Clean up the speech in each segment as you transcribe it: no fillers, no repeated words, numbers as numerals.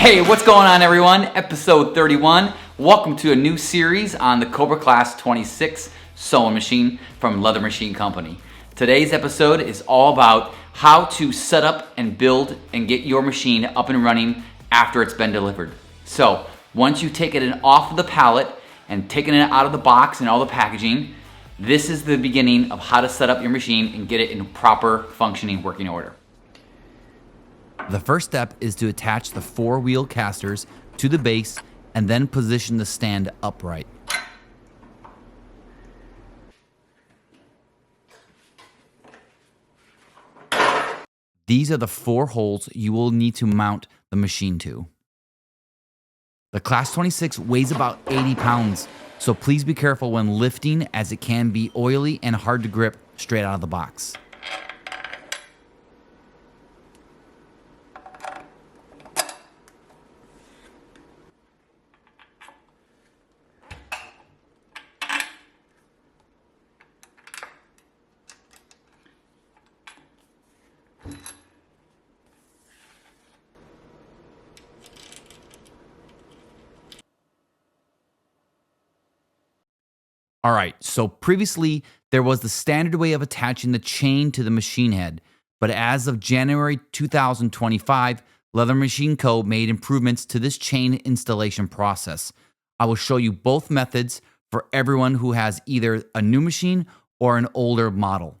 Hey, what's going on everyone? Episode 31. Welcome to a new series on the Cobra Class 26 sewing machine from Leather Machine Company. Today's episode is all about how to set up and build and get your machine up and running after it's been delivered. So once you've taken it off of the pallet and taken it out of the box and all the packaging, this is the beginning of how to set up your machine and get it in proper functioning working order. The first step is to attach the 4-wheel casters to the base and then position the stand upright. These are the 4 holes you will need to mount the machine to. The Class 26 weighs about 80 pounds, so please be careful when lifting as it can be oily and hard to grip straight out of the box. All right, so previously there was the standard way of attaching the chain to the machine head, but as of January 2025, Leather Machine Co. made improvements to this chain installation process. I will show you both methods for everyone who has either a new machine or an older model.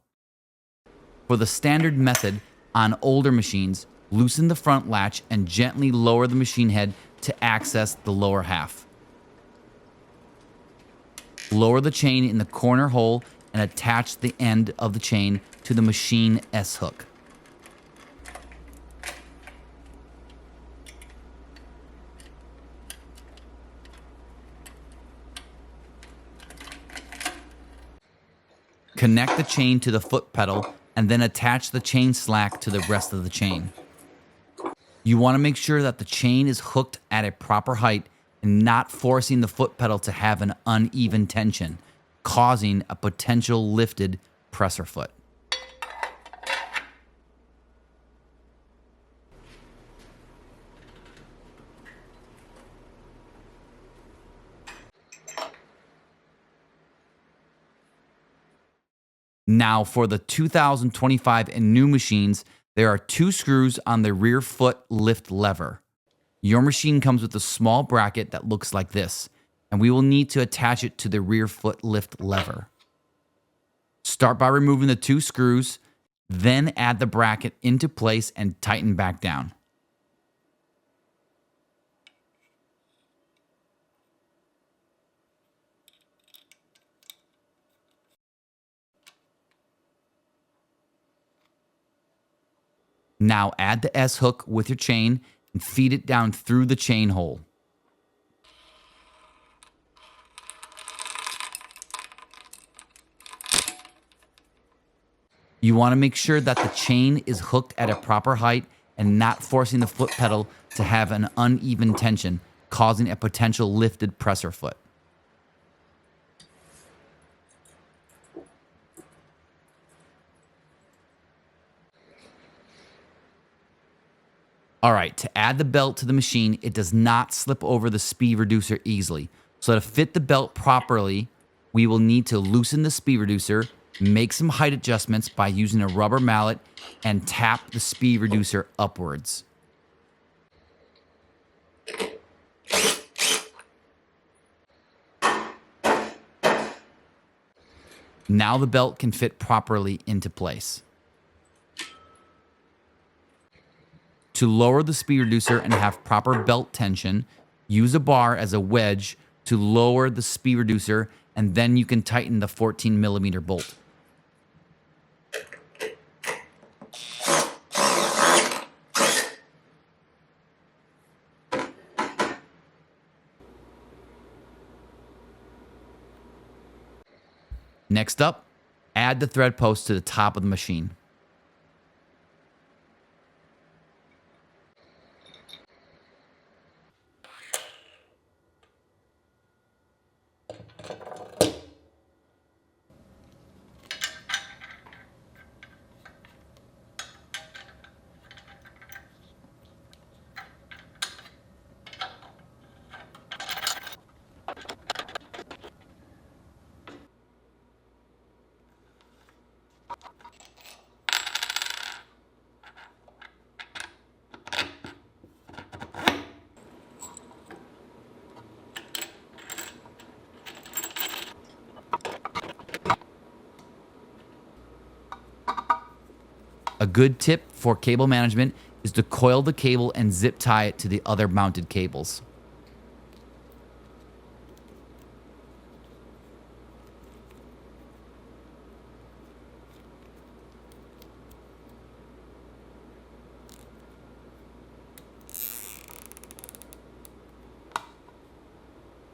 For the standard method on older machines, loosen the front latch and gently lower the machine head to access the lower half. Lower the chain in the corner hole and attach the end of the chain to the machine S-hook. Connect the chain to the foot pedal and then attach the chain slack to the rest of the chain. You want to make sure that the chain is hooked at a proper height and not forcing the foot pedal to have an uneven tension, causing a potential lifted presser foot. Now for the 2025 and new machines, there are 2 screws on the rear foot lift lever. Your machine comes with a small bracket that looks like this, and we will need to attach it to the rear foot lift lever. Start by removing the 2 screws, then add the bracket into place and tighten back down. Now add the S-hook with your chain and feed it down through the chain hole. You want to make sure that the chain is hooked at a proper height and not forcing the foot pedal to have an uneven tension, causing a potential lifted presser foot. All right, to add the belt to the machine, it does not slip over the speed reducer easily. So to fit the belt properly, we will need to loosen the speed reducer, make some height adjustments by using a rubber mallet, and tap the speed reducer upwards. Now the belt can fit properly into place. To lower the speed reducer and have proper belt tension, use a bar as a wedge to lower the speed reducer, and then you can tighten the 14mm bolt. Next up, add the thread post to the top of the machine. A good tip for cable management is to coil the cable and zip tie it to the other mounted cables.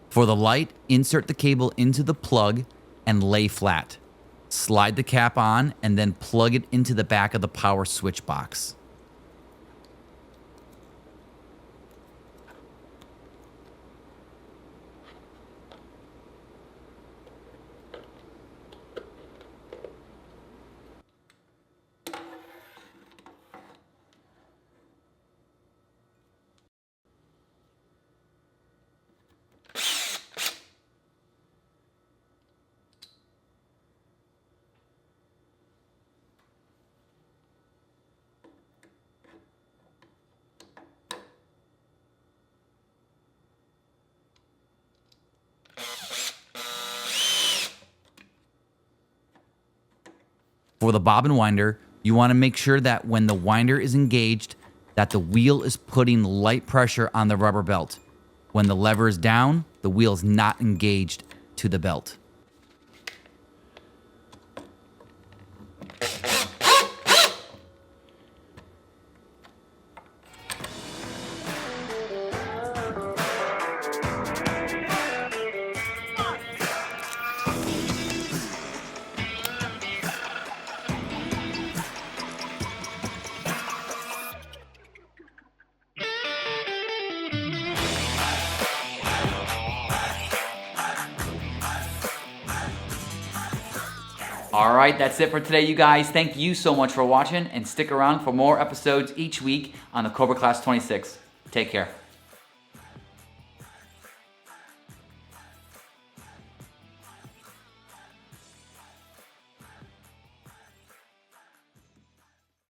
For the light, insert the cable into the plug and lay flat. Slide the cap on and then plug it into the back of the power switch box. For the bobbin winder, you want to make sure that when the winder is engaged, that the wheel is putting light pressure on the rubber belt. When the lever is down, the wheel is not engaged to the belt. All right, that's it for today, you guys. Thank you so much for watching, and stick around for more episodes each week on the Cobra Class 26. Take care.